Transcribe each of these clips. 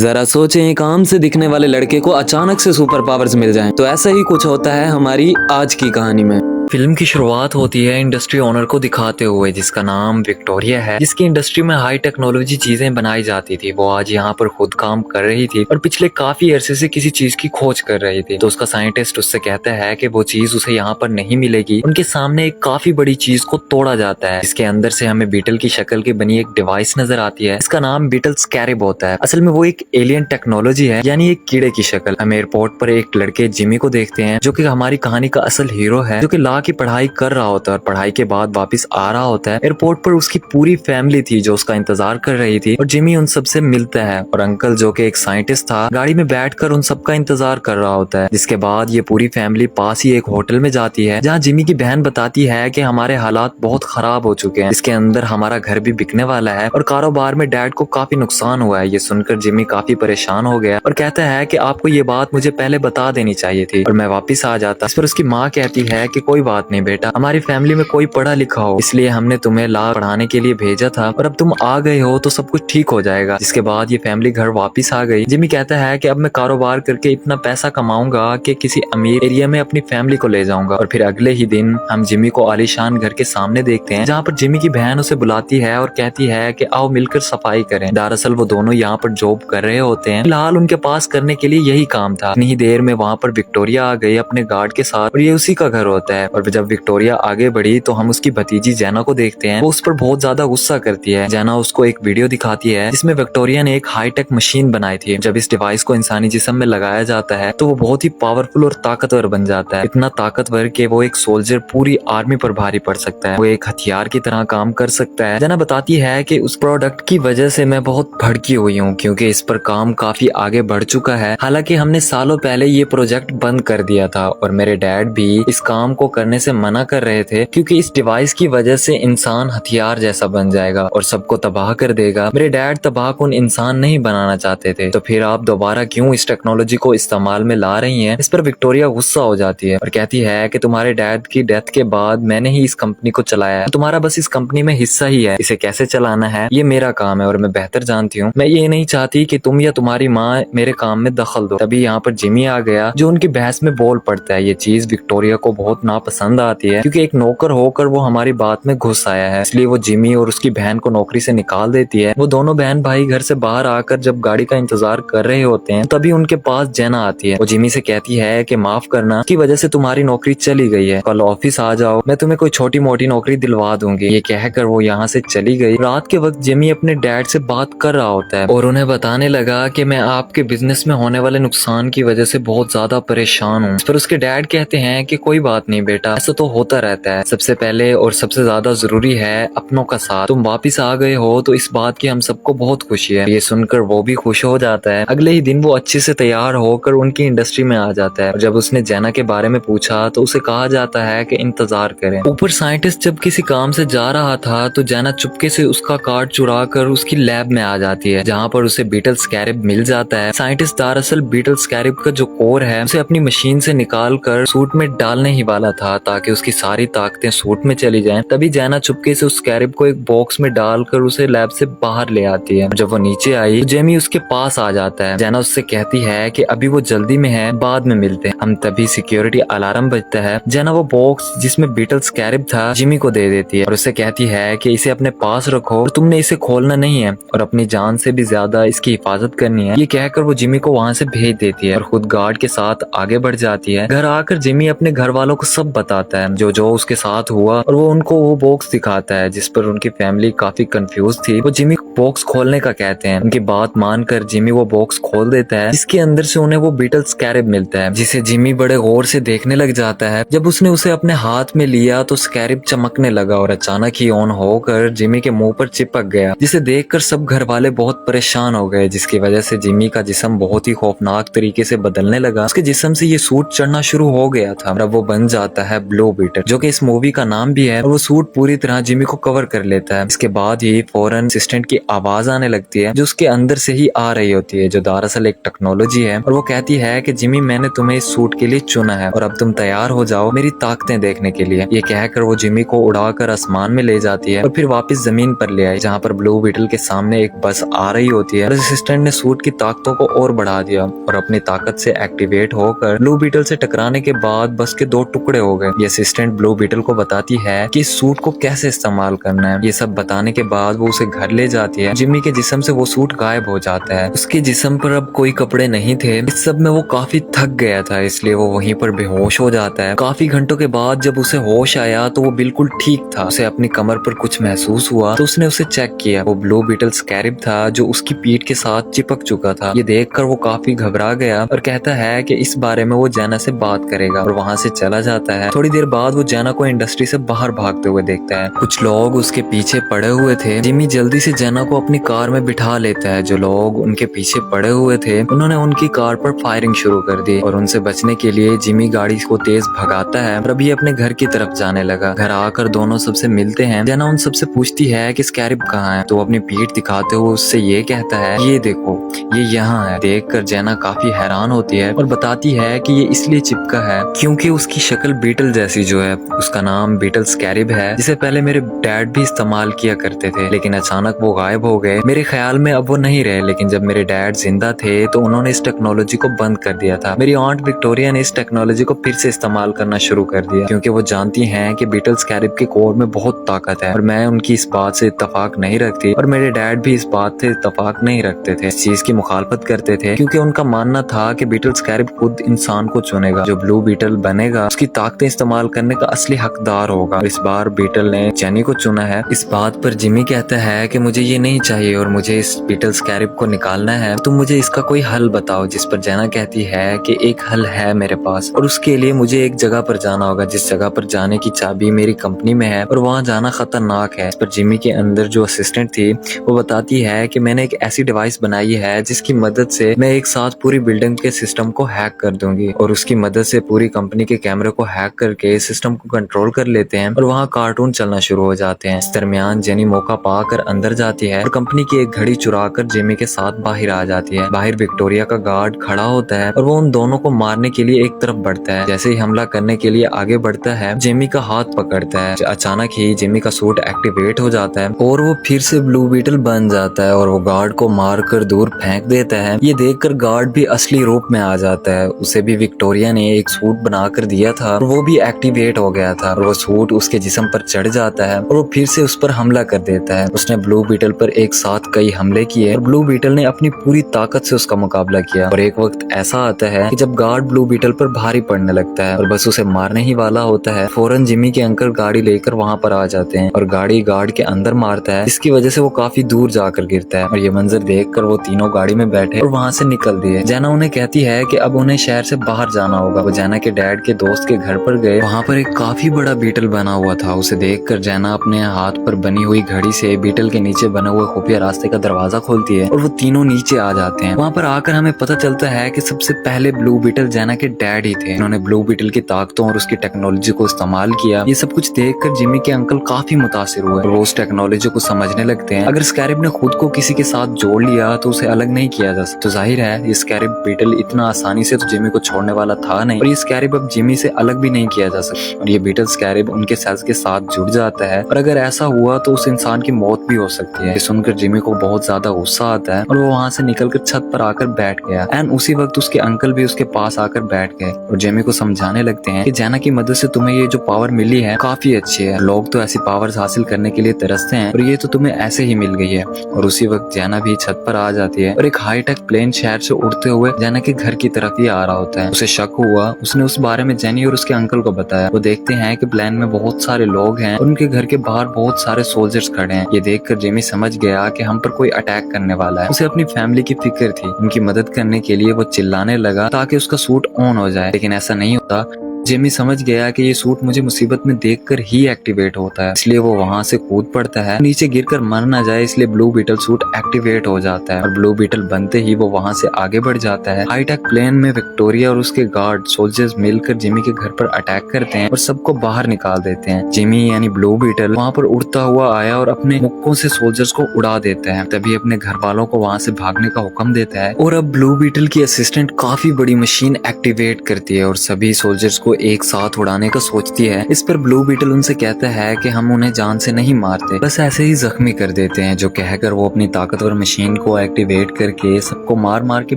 जरा सोचें, एक आम से दिखने वाले लड़के को अचानक से सुपर पावर्स मिल जाएं, तो ऐसा ही कुछ होता है हमारी आज की कहानी में। फिल्म की शुरुआत होती है इंडस्ट्री ओनर को दिखाते हुए, जिसका नाम विक्टोरिया है, जिसकी इंडस्ट्री में हाई टेक्नोलॉजी चीजें बनाई जाती थी। वो आज यहाँ पर खुद काम कर रही थी और पिछले काफी अरसे से किसी चीज की खोज कर रही थी। तो उसका साइंटिस्ट उससे कहता है कि वो चीज उसे यहाँ पर नहीं मिलेगी। उनके सामने एक काफी बड़ी चीज को तोड़ा जाता है, जिसके अंदर से हमें बीटल की शक्ल की बनी एक डिवाइस नजर आती है। इसका नाम बीटल स्कैरिब होता है। असल में वो एक एलियन टेक्नोलॉजी है, यानी एक कीड़े की शक्ल। हम एयरपोर्ट पर एक लड़के जिमी को देखते हैं, जो कि हमारी कहानी का असल हीरो है, जो कि लॉ की पढ़ाई कर रहा होता है और पढ़ाई के बाद वापस आ रहा होता है। एयरपोर्ट पर उसकी पूरी फैमिली थी जो उसका इंतजार कर रही थी, और जिमी उन सबसे मिलता है। और अंकल, जो कि एक साइंटिस्ट था, गाड़ी में बैठकर उन सबका इंतजार कर रहा होता है। जिसके बाद ये पूरी फैमिली पास ही एक होटल में जाती है, जहाँ जिमी की बहन बताती है कि हमारे हालात बहुत खराब हो चुके हैं, इसके अंदर हमारा घर भी बिकने वाला है और कारोबार में डैड को काफी नुकसान हुआ है। ये सुनकर जिमी काफी परेशान हो गया और कहता है कि आपको ये बात मुझे पहले बता देनी चाहिए थी और मैं वापिस आ जाता। इस पर उसकी माँ कहती है कि कोई बात नहीं बेटा, हमारी फैमिली में कोई पढ़ा लिखा हो, इसलिए हमने तुम्हें लॉ पढ़ाने के लिए भेजा था, और अब तुम आ गए हो तो सब कुछ ठीक हो जाएगा। जिसके बाद ये फैमिली घर वापस आ गई। जिमी कहता है कि अब मैं कारोबार करके इतना पैसा कमाऊंगा कि किसी अमीर एरिया में अपनी फैमिली को ले जाऊंगा। और फिर अगले ही दिन हम जिमी को आलीशान घर के सामने देखते हैं, जहाँ पर जिमी की बहन उसे बुलाती है और कहती है कि आओ मिलकर सफाई करें। दरअसल वो दोनों यहाँ पर जॉब कर रहे होते हैं। फिलहाल उनके पास करने के लिए यही काम था। इतनी ही देर में वहाँ पर विक्टोरिया आ गई अपने गार्ड के साथ, और ये उसी का घर होता है। और जब विक्टोरिया आगे बढ़ी तो हम उसकी भतीजी जैना को देखते हैं। वो उस पर बहुत ज्यादा गुस्सा करती है। जैना उसको एक वीडियो दिखाती है जिसमें विक्टोरिया ने एक हाईटेक मशीन बनाई थी। जब इस डिवाइस को इंसानी जिस्म में लगाया जाता है तो वो बहुत ही पावरफुल और ताकतवर बन जाता है। इतना ताकतवर कि वो एक सोल्जर पूरी आर्मी पर भारी पड़ सकता है। वो एक हथियार की तरह काम कर सकता है। जैना बताती है कि उस प्रोडक्ट की वजह से मैं बहुत भड़की हुई हूँ, क्योंकि इस पर काम काफी आगे बढ़ चुका है। हालांकि हमने सालों पहले ये प्रोजेक्ट बंद कर दिया था, और मेरे डैड भी इस काम को करने से मना कर रहे थे, क्योंकि इस डिवाइस की वजह से इंसान हथियार जैसा बन जाएगा और सबको तबाह कर देगा। मेरे डैड तबाहकुन इंसान नहीं बनाना चाहते थे, तो फिर आप दोबारा क्यों इस टेक्नोलॉजी को इस्तेमाल में ला रही हैं? इस पर विक्टोरिया गुस्सा हो जाती है और कहती है कि तुम्हारे डैड की डेथ के बाद मैंने ही इस कंपनी को चलाया है, तुम्हारा बस इस कंपनी में हिस्सा ही है। इसे कैसे चलाना है ये मेरा काम है और मैं बेहतर जानती हूँ। मैं ये नहीं चाहती कि तुम या तुम्हारी माँ मेरे काम में दखल दो। तभी यहाँ पर जिमी आ गया, जो उनकी बहस में बोल पड़ता है। ये चीज विक्टोरिया को बहुत नापसंद आती है, क्योंकि एक नौकर होकर वो हमारी बात में घुस आया है। इसलिए वो जिमी और उसकी बहन को नौकरी से निकाल देती है। वो दोनों बहन भाई घर से बाहर आकर जब गाड़ी का इंतजार कर रहे होते हैं, तभी उनके पास जैना आती है। वो जिमी से कहती है कि माफ करना, की वजह से तुम्हारी नौकरी चली गई है, कल ऑफिस आ जाओ, मैं तुम्हें कोई छोटी मोटी नौकरी दिलवा दूंगी। ये कहकर वो यहाँ से चली गई। रात के वक्त जिमी अपने डैड से बात कर रहा होता है और उन्हें बताने लगा कि मैं आपके बिजनेस में होने वाले नुकसान की वजह से बहुत ज्यादा परेशान हूँ। पर उसके डैड कहते हैं कि कोई बात नहीं बेटा, ऐसा तो होता रहता है। सबसे पहले और सबसे ज्यादा जरूरी है अपनों का साथ। तुम वापिस आ गए हो तो इस बात की हम सबको बहुत खुशी है। ये सुनकर वो भी खुश हो जाता है। अगले ही दिन वो अच्छे से तैयार होकर उनकी इंडस्ट्री में आ जाता है। और जब उसने जैना के बारे में पूछा तो उसे कहा जाता है कि इंतजार करें। ऊपर साइंटिस्ट जब किसी काम से जा रहा था तो जैना चुपके से उसका कार्ड चुरा कर उसकी लैब में आ जाती है, जहाँ पर उसे बीटल स्कैरिब मिल जाता है। साइंटिस्ट दरअसल बीटल स्कैरिब का जो कोर है उसे अपनी मशीन से निकाल कर सूट में डालने ही वाला था, ताकि उसकी सारी ताकतें सूट में चली जाएं। तभी जैना चुपके से उस स्कैरिब को एक बॉक्स में डालकर उसे लैब से बाहर ले आती है। जब वो नीचे आई तो जेमी उसके पास आ जाता है। जैना उससे कहती है कि अभी वो जल्दी में है, बाद में मिलते हैं हम। तभी सिक्योरिटी अलार्म बजता है। जैना वो बॉक्स जिसमें बीटल स्कैरिब था जिमी को दे देती है और उससे कहती है कि इसे अपने पास रखो और तुमने इसे खोलना नहीं है, और अपनी जान से भी ज्यादा इसकी हिफाजत करनी है। ये कहकर वो जिमी को वहाँ से भेज देती है और खुद गार्ड के साथ आगे बढ़ जाती है। घर आकर जिमी अपने घर वालों को सब बताता है जो जो उसके साथ हुआ, और वो उनको वो बॉक्स दिखाता है, जिस पर उनकी फैमिली काफी कंफ्यूज थी। वो जिमी बॉक्स खोलने का कहते हैं। उनकी बात मानकर जिमी वो बॉक्स खोल देता है, जिसके अंदर से उन्हें वो बीटल स्कैरिब मिलता है, जिसे जिमी बड़े गौर से देखने लग जाता है। जब उसने उसे अपने हाथ में लिया तो स्कैरिब चमकने लगा और अचानक ही ऑन होकर जिमी के मुंह पर चिपक गया, जिसे देखकर सब घर वाले बहुत परेशान हो गए, जिसकी वजह से जिमी का जिस्म बहुत ही खौफनाक तरीके से बदलने लगा। उसके जिस्म से ये सूट चढ़ना शुरू हो गया था। अब वो बन जाता है ब्लू बीटल, जो कि इस मूवी का नाम भी है। और वो सूट पूरी तरह जिमी को कवर कर लेता है। इसके बाद ही फौरन असिस्टेंट की आवाज आने लगती है, जो उसके अंदर से ही आ रही होती है, जो दरअसल एक टेक्नोलॉजी है। और वो कहती है कि जिमी, मैंने तुम्हें इस सूट के लिए चुना है और अब तुम तैयार हो जाओ मेरी ताकतें देखने के लिए। ये कहकर वो जिमी को उड़ाकर आसमान में ले जाती है और फिर वापस जमीन पर ले आई, जहाँ पर ब्लू बीटल के सामने एक बस आ रही होती है। और असिस्टेंट ने सूट की ताकतों को और बढ़ा दिया और अपनी ताकत से एक्टिवेट होकर ब्लू बीटल से टकराने के बाद बस के 2 टुकड़े हो गए। ये असिस्टेंट ब्लू बीटल को बताती है कि इस सूट को कैसे इस्तेमाल करना है। ये सब बताने के बाद वो उसे घर ले जाती है। जिमी के जिस्म से वो सूट गायब हो जाता है। उसके जिस्म पर अब कोई कपड़े नहीं थे। इस सब में वो काफी थक गया था, इसलिए वो वहीं पर बेहोश हो जाता है। काफी घंटों के बाद जब उसे होश आया तो वो बिल्कुल ठीक था। उसे अपनी कमर पर कुछ महसूस हुआ तो उसने उसे चेक किया। वो ब्लू बीटल स्कैरिब था जो उसकी पीठ के साथ चिपक चुका था। ये देखकर वो काफी घबरा गया और कहता है कि इस बारे में वो जैना से बात करेगा और वहाँ से चला जाता है। थोड़ी देर बाद वो जैना को इंडस्ट्री से बाहर भागते हुए देखता है। कुछ लोग उसके पीछे पड़े हुए थे। जिमी जल्दी से जैना को अपनी कार में बिठा लेता है। जो लोग उनके पीछे पड़े हुए थे उन्होंने उनकी कार पर फायरिंग शुरू कर दी और उनसे बचने के लिए जिमी गाड़ी को तेज भगाता है और अभी अपने घर की तरफ जाने लगा। घर आकर दोनों सबसे मिलते हैं। जैना उन सबसे पूछती है कि स्कैरिब कहाँ है, तो वो अपनी पीठ दिखाते हुए उससे ये कहता है, ये देखो ये यहाँ है। देखकर जैना काफी हैरान होती है और बताती है कि ये इसलिए चिपका है क्योंकि उसकी शक्ल बीटल जैसी जो है, उसका नाम बीटल स्कैरिब है, जिसे पहले मेरे डैड भी इस्तेमाल किया करते थे, लेकिन अचानक वो गायब हो गए। मेरे ख्याल में अब वो नहीं रहे, लेकिन जब मेरे डैड जिंदा थे तो उन्होंने इस टेक्नोलॉजी को बंद कर दिया था। मेरी आंट विक्टोरिया ने इस टेक्नोलॉजी को फिर से इस्तेमाल करना शुरू कर दिया क्योंकि वो जानती हैं कि बीटल स्कैरिब के कोर में बहुत ताकत है और मैं उनकी इस बात से इत्तेफाक नहीं रखती और मेरे डैड भी इस बात से इत्तेफाक नहीं रखते थे। इस चीज की मुखालफत करते थे क्योंकि उनका मानना था कि बीटल स्कैरिब खुद इंसान को चुनेगा। जो ब्लू बीटल बनेगा उसकी ताकतें इस्तेमाल करने का असली हकदार होगा। इस बार बीटल ने जेनी को चुना है। इस बात पर जिमी कहता है कि मुझे ये नहीं चाहिए और मुझे इस बीटल स्कैरिब को निकालना है, तुम मुझे इसका कोई हल बताओ। जिस पर जेना कहती है कि एक हल है मेरे पास और उसके लिए मुझे एक जगह पर जाना होगा, जिस जगह पर जाने की चाबी मेरी कंपनी में है और वहाँ जाना खतरनाक है। इस पर जिमी के अंदर जो असिस्टेंट थी वो बताती है कि मैंने एक ऐसी डिवाइस बनाई है जिसकी मदद से मैं एक साथ पूरी बिल्डिंग के सिस्टम को हैक कर दूंगी और उसकी मदद से पूरी कंपनी के कैमरे को हैक करके सिस्टम को कंट्रोल कर लेते हैं और वहाँ कार्टून चलना शुरू हो जाते हैं। इस दरमियान जेनी मौका पाकर अंदर जाती है और कंपनी की एक घड़ी चुरा कर जिमी के साथ बाहर आ जाती है। बाहर विक्टोरिया का गार्ड खड़ा होता है और वो उन दोनों को मारने के लिए एक तरफ बढ़ता है। जैसे ही हमला करने के लिए आगे बढ़ता है, जिमी का हाथ पकड़ता है। अचानक ही जिमी का सूट एक्टिवेट हो जाता है और वो फिर से ब्लू बीटल बन जाता है और वो गार्ड को मारकर दूर फेंक देता है। ये देखकर गार्ड भी असली रूप में आ जाता है। उसे भी विक्टोरिया ने एक सूट बनाकर दिया था और वो भी एक्टिवेट हो गया था और वो सूट उसके जिस्म पर चढ़ जाता है और वो फिर से उस पर हमला कर देता है। उसने ब्लू बीटल पर एक साथ कई हमले किए और ब्लू बीटल ने अपनी पूरी ताकत से उसका मुकाबला किया। और एक वक्त ऐसा आता है कि जब गार्ड ब्लू बीटल पर भारी पड़ने लगता है और बस उसे मारने ही वाला होता है, फौरन जिमी के अंकल गाड़ी लेकर वहाँ पर आ जाते हैं और गाड़ी गार्ड के अंदर मारता है, जिसकी वजह से वो काफी दूर जाकर गिरता है। और ये मंजर देखकर वो तीनों गाड़ी में बैठे और वहाँ से निकल दिए। जैना उन्हें कहती है कि अब उन्हें शहर से बाहर जाना होगा। वो जैना के डैड के दोस्त के घर पर गए। वहाँ पर एक काफी बड़ा बीटल बना हुआ था। उसे देखकर जैना अपने हाथ पर बनी हुई घड़ी से बीटल के नीचे बने हुए खुफिया रास्ते का दरवाजा खोलती है और वो तीनों नीचे आ जाते हैं। वहाँ पर आकर हमें पता चलता है कि सबसे पहले ब्लू बीटल जैना के डैड ही थे। उन्होंने ब्लू बीटल की ताकतों और उसकी टेक्नोलॉजी को इस्तेमाल किया। ये सब कुछ देखकर जिमी के अंकल काफी मुतासिर हुए और वो उस टेक्नोलॉजी को समझने लगते हैं। अगर स्कैरिब ने खुद को किसी के साथ जोड़ लिया तो उसे अलग नहीं किया जा सकता। तो जाहिर है ये स्कैरिब बीटल इतना आसानी से तो जिमी को छोड़ने वाला था नहीं और ये स्कैरिब अब जिमी से अलग भी नहीं किया जा सकता। और ये बीटल स्कैरिब उनके सेल्स के साथ जुड़ जाता है और अगर ऐसा हुआ तो उस इंसान की मौत भी हो सकती है। ये सुनकर जिमी को बहुत ज्यादा गुस्सा आता है और वो वहाँ से निकलकर छत पर आकर बैठ गया। एंड उसी वक्त उसके अंकल भी उसके पास आकर बैठ गए और जिमी को समझाने लगते हैं कि जैना की मदद से तुम्हें ये जो पावर मिली है काफी अच्छी है। लोग तो ऐसी पावर्स हासिल करने के लिए तरसते हैं और ये तो तुम्हें ऐसे ही मिल गई है। और उसी वक्त जैना भी छत पर आ जाती है और एक हाईटेक प्लेन शहर से उड़ते हुए जैना के घर की तरफ ही आ रहा होता है। उसे शक हुआ। उसने उस बारे में जेनी और उसके अंकल को बताया। वो देखते हैं कि प्लेन में बहुत सारे लोग हैं और उनके घर के बाहर बहुत सारे सोल्जर्स खड़े हैं। ये देखकर जिमी समझ गया कि हम पर कोई अटैक करने वाला है। उसे अपनी फैमिली की फिक्र थी। उनकी मदद करने के लिए वो चिल्लाने लगा ताकि उसका सूट ऑन हो जाए, लेकिन ऐसा नहीं होता। जिमी समझ गया कि ये सूट मुझे मुसीबत में देखकर ही एक्टिवेट होता है, इसलिए वो वहाँ से कूद पड़ता है। नीचे गिरकर मर ना जाए इसलिए ब्लू बीटल सूट एक्टिवेट हो जाता है और ब्लू बीटल बनते ही वो वहाँ से आगे बढ़ जाता है। हाईटेक प्लेन में विक्टोरिया और उसके गार्ड सोल्जर्स मिलकर जिमी के घर पर अटैक करते हैं और सबको बाहर निकाल देते हैं। जिमी यानी ब्लू बीटल वहाँ पर उड़ता हुआ आया और अपने मुक्कों से सोल्जर्स को उड़ा देता है। तभी अपने घर वालों को वहाँ से भागने का हुक्म देता है और अब ब्लू बीटल की असिस्टेंट काफी बड़ी मशीन एक्टिवेट करती है और सभी सोल्जर्स को एक साथ उड़ाने का सोचती है। इस पर ब्लू बीटल उनसे कहता है कि हम उन्हें जान से नहीं मारते, बस ऐसे ही जख्मी कर देते हैं, जो कहकर वो अपनी ताकतवर मशीन को एक्टिवेट करके सबको मार मार के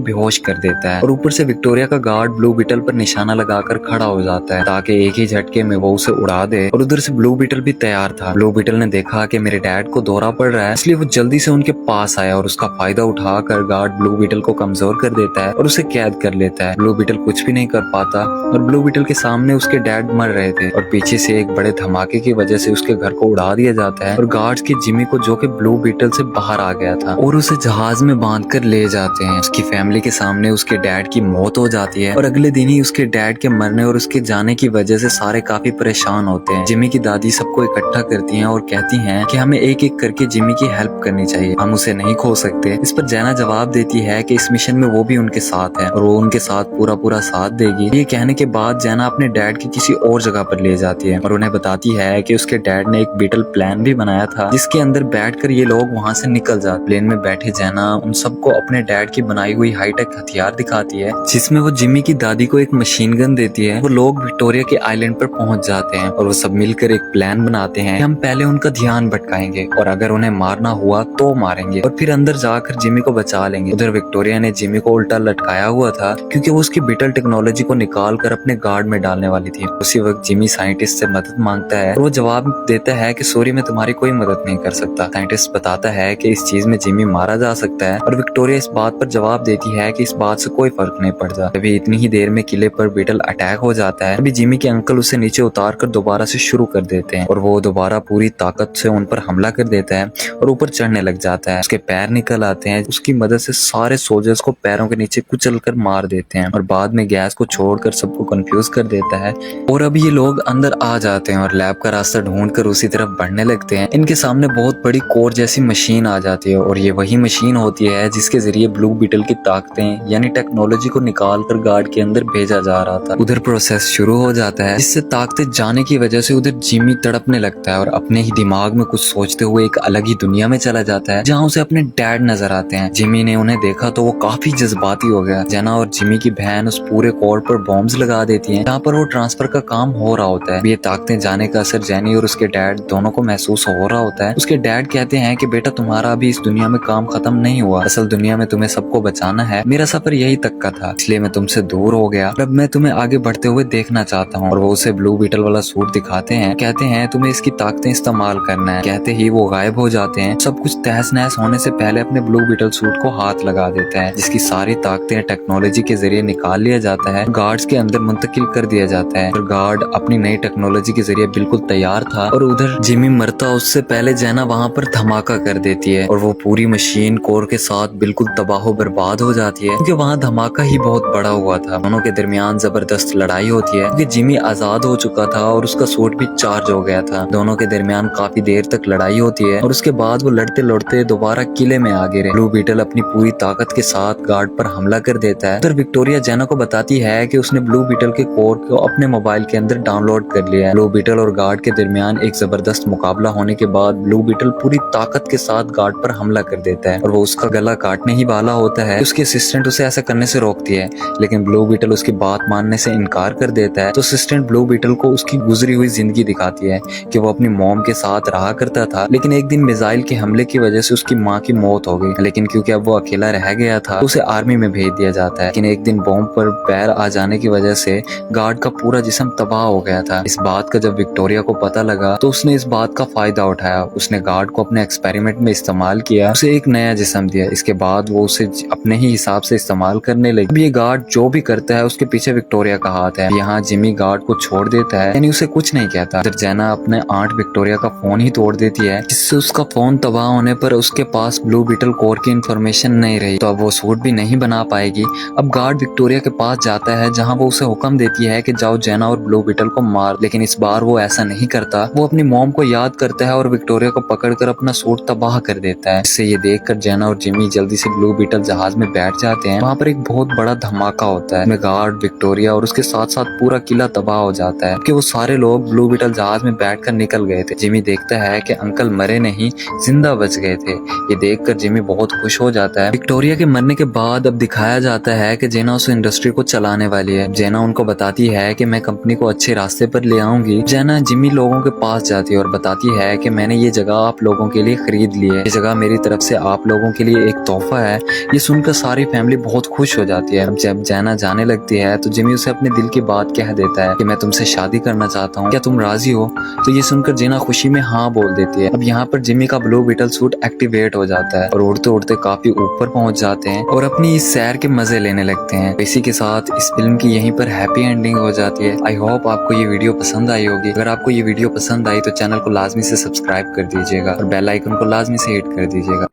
बेहोश कर देता है। और ऊपर से विक्टोरिया का गार्ड ब्लू बीटल पर निशाना लगाकर खड़ा हो जाता है ताकि एक ही झटके में वो उसे उड़ा दे। और उधर से ब्लू बीटल भी तैयार था। ब्लू बीटल ने देखा कि मेरे डैड को दौरा पड़ रहा है, इसलिए वो जल्दी से उनके पास आया और उसका फायदा उठाकर गार्ड ब्लू बीटल को कमजोर कर देता है और उसे कैद कर लेता है। ब्लू बीटल कुछ भी नहीं कर पाता और ब्लू बीटल के सामने उसके डैड मर रहे थे और पीछे से एक बड़े धमाके की वजह से उसके घर को उड़ा दिया जाता है और गार्ड्स के जिमी को, जो कि ब्लू बीटल से बाहर आ गया था, और उसे जहाज में बांध कर ले जाते हैं। उसकी फैमिली के सामने उसके डैड की मौत हो जाती है और अगले दिन ही उसके डैड के मरने और उसके जाने की वजह से सारे काफी परेशान होते हैं। जिमी की दादी सबको इकट्ठा करती हैं और कहती हैं कि हमें एक एक करके जिमी की हेल्प करनी चाहिए, हम उसे नहीं खो सकते। इस पर जैना जवाब देती है कि इस मिशन में वो भी उनके साथ है और वो उनके साथ पूरा पूरा साथ देगी। ये कहने के बाद जैना अपने डैड की किसी और जगह पर ले जाती है और उन्हें बताती है कि उसके डैड ने एक बीटल प्लान भी बनाया था जिसके अंदर बैठकर ये लोग वहाँ से निकल जाते। प्लेन में बैठे जैना उन सबको अपने डैड की बनाई हुई हाईटेक हथियार दिखाती है जिसमें वो जिमी की दादी को एक मशीन गन देती है। वो लोग विक्टोरिया के आइलैंड पर पहुंच जाते हैं और वो सब मिलकर एक प्लान बनाते हैं कि हम पहले उनका ध्यान भटकाएंगे और अगर उन्हें मारना हुआ तो मारेंगे और फिर अंदर जाकर जिमी को बचा लेंगे। उधर विक्टोरिया ने जिमी को उल्टा लटकाया हुआ था क्योंकि वो उसकी बीटल टेक्नोलॉजी को निकाल कर अपने गार्ड में डालने वाली थी। उसी वक्त जिमी साइंटिस्ट से मदद मांगता है और वो जवाब देता है कि सॉरी, मैं तुम्हारी कोई मदद नहीं कर सकता। साइंटिस्ट बताता है कि इस चीज में जिमी मारा जा सकता है और विक्टोरिया इस बात पर जवाब देती है कि इस बात से कोई फर्क नहीं पड़ता। तभी इतनी ही देर में किले पर बीटल अटैक हो जाता है। अभी जिमी के अंकल उसे नीचे उतार कर दोबारा से शुरू कर देते हैं और वो दोबारा पूरी ताकत से उन पर हमला कर देता है और ऊपर चढ़ने लग जाता है। उसके पैर निकल आते हैं। उसकी मदद से सारे सोल्जर्स को पैरों के नीचे कुचल कर मार देते हैं और बाद में गैस को छोड़कर सबको कंफ्यूज कर देता है। और अब ये लोग अंदर आ जाते हैं और लैब का रास्ता ढूंढकर उसी तरफ बढ़ने लगते हैं। इनके सामने बहुत बड़ी कोर जैसी मशीन आ जाती है और ये वही मशीन होती है जिसके जरिए ब्लू बीटल की ताकतें यानी टेक्नोलॉजी को निकाल कर गार्ड के अंदर भेजा जा रहा था। उधर प्रोसेस शुरू हो जाता है जिससे ताकतें जाने की वजह से उधर जिमी तड़पने लगता है और अपने ही दिमाग में कुछ सोचते हुए एक अलग ही दुनिया में चला जाता है जहाँ उसे अपने डैड नजर आते हैं। जिमी ने उन्हें देखा तो वो काफी जज्बाती हो गया। जेना और जिमी की बहन उस पूरे कोर पर बॉम्ब्स लगा देती हैं जहाँ पर वो ट्रांसफर का काम हो रहा होता है। ये ताकतें जाने का असर जेनी और उसके डैड दोनों को महसूस हो रहा होता है। उसके डैड कहते हैं कि बेटा, तुम्हारा अभी इस दुनिया में काम खत्म नहीं हुआ, असल दुनिया में तुम्हें सबको बचाना है। मेरा सफर यही तक का था, इसलिए मैं तुमसे दूर हो गया। अब मैं तुम्हें आगे बढ़ते हुए देखना चाहता हूँ। और वो उसे ब्लू बीटल वाला सूट दिखाते हैं, कहते हैं तुम्हें इसकी ताकतें इस्तेमाल करना है। कहते ही वो गायब हो जाते हैं। सब कुछ तहस नहस होने से पहले अपने ब्लू बीटल सूट को हाथ लगा देता है जिसकी सारी ताकतें टेक्नोलॉजी के जरिए निकाल लिया जाता है, गार्ड्स के अंदर मुंतकिल कर दिया जाता है। और गार्ड अपनी नई टेक्नोलॉजी के जरिए बिल्कुल तैयार था और उधर जिमी मरता उससे पहले जेना वहाँ पर धमाका कर देती है और वो पूरी मशीन कोर के साथ बिल्कुल तबाह बर्बाद हो जाती है क्योंकि वहाँ धमाका ही बहुत बड़ा हुआ था। दोनों के दरमियान जबरदस्त लड़ाई होती है क्योंकि जिमी आजाद हो चुका था और उसका सूट भी चार्ज हो गया था। दोनों के दरमियान काफी देर तक लड़ाई होती है और उसके बाद वो लड़ते लड़ते दोबारा किले में आ गिरे। ब्लू बीटल अपनी पूरी ताकत के साथ गार्ड पर हमला कर देता है। फिर विक्टोरिया जेना को बताती है कि उसने ब्लू बीटल के कोर को अपने मोबाइल के अंदर डाउनलोड कर लिया है। ब्लू बीटल और गार्ड के दरमियान एक जबरदस्त मुकाबला होने के बाद ब्लू बीटल पूरी ताकत के साथ गार्ड पर हमला कर देता है और वो उसका गला काटने ही वाला होता है। उसके असिस्टेंट उसे ऐसा करने से रोकती है लेकिन ब्लू बीटल उसकी बात मानने से इनकार कर देता है। तो असिस्टेंट ब्लू बीटल को उसकी गुजरी हुई जिंदगी दिखाती है कि वो अपनी मॉम के साथ रहा करता था लेकिन एक दिन मिसाइल के हमले की वजह से उसकी माँ की मौत हो गई। लेकिन क्योंकि अब वो अकेला रह गया था तो उसे आर्मी में भेज दिया जाता है। लेकिन एक दिन बॉम्ब पर पैर आ जाने की वजह से गार्ड का पूरा जिस्म तबाह हो गया था। इस बात का जब विक्टोरिया को पता लगा तो उसने इस बात का फायदा उठाया। उसने गार्ड को अपने एक्सपेरिमेंट में इस्तेमाल किया, उसे एक नया जिस्म दिया। इसके बाद वो उसे अपने ही हिसाब से इस्तेमाल करने लगी। अब ये गार्ड जो भी करता है उसके पीछे विक्टोरिया का हाथ है। यहाँ जिमी गार्ड को छोड़ देता है यानी उसे कुछ नहीं कहता। फिर जेना अपने आंट विक्टोरिया का फोन ही तोड़ देती है जिससे उसका फोन तबाह होने पर उसके पास ब्लू बीटल कोर की इंफॉर्मेशन नहीं रही तो अब वो सूट भी नहीं बना पाएगी। अब गार्ड विक्टोरिया के पास जाता है जहाँ वो उसे हुक्म देती है है कि जाओ जेना और ब्लू बीटल को मार, लेकिन इस बार वो ऐसा नहीं करता। वो अपनी मॉम को याद करता है और विक्टोरिया को पकड़कर अपना सूट तबाह कर देता है। इससे ये देखकर जेना और जिमी जल्दी से ब्लू बीटल जहाज में बैठ जाते हैं। वहाँ पर एक बहुत बड़ा धमाका होता है। गार्ड, विक्टोरिया और उसके साथ साथ पूरा किला तबाह हो जाता है कि वो सारे लोग ब्लू बीटल जहाज में बैठकर निकल गए थे। जिमी देखता है कि अंकल मरे नहीं, जिंदा बच गए थे। ये देखकर जिमी बहुत खुश हो जाता है। विक्टोरिया के मरने के बाद अब दिखाया जाता है कि जेना उस इंडस्ट्री को चलाने वाली है। जेना उनको बताती है कि मैं कंपनी को अच्छे रास्ते पर ले आऊंगी। जेना जिमी लोगों के पास जाती है और बताती है कि मैंने ये जगह आप लोगों के लिए खरीद ली है। ये जगह मेरी तरफ से आप लोगों के लिए एक तोहफा है। ये सुनकर सारी फैमिली बहुत खुश हो जाती है। जब जेना जाने लगती है तो जिमी उसे अपने दिल की बात कह देता है कि मैं तुमसे शादी करना चाहता हूँ, क्या तुम राजी हो? तो ये सुनकर जेना खुशी में हाँ बोल देती है। अब यहाँ पर जिमी का ब्लू बीटल सूट एक्टिवेट हो जाता है और उड़ते उड़ते काफी ऊपर पहुंच जाते हैं और अपनी इस सैर के मजे लेने लगते हैं। इसी के साथ इस फिल्म की यहीं पर हैप्पी एंडिंग हो जाती है। आई होप आपको ये वीडियो पसंद आई होगी। अगर आपको ये वीडियो पसंद आई तो चैनल को लाजमी से सब्सक्राइब कर दीजिएगा और बेल आइकन को लाजमी से हिट कर दीजिएगा।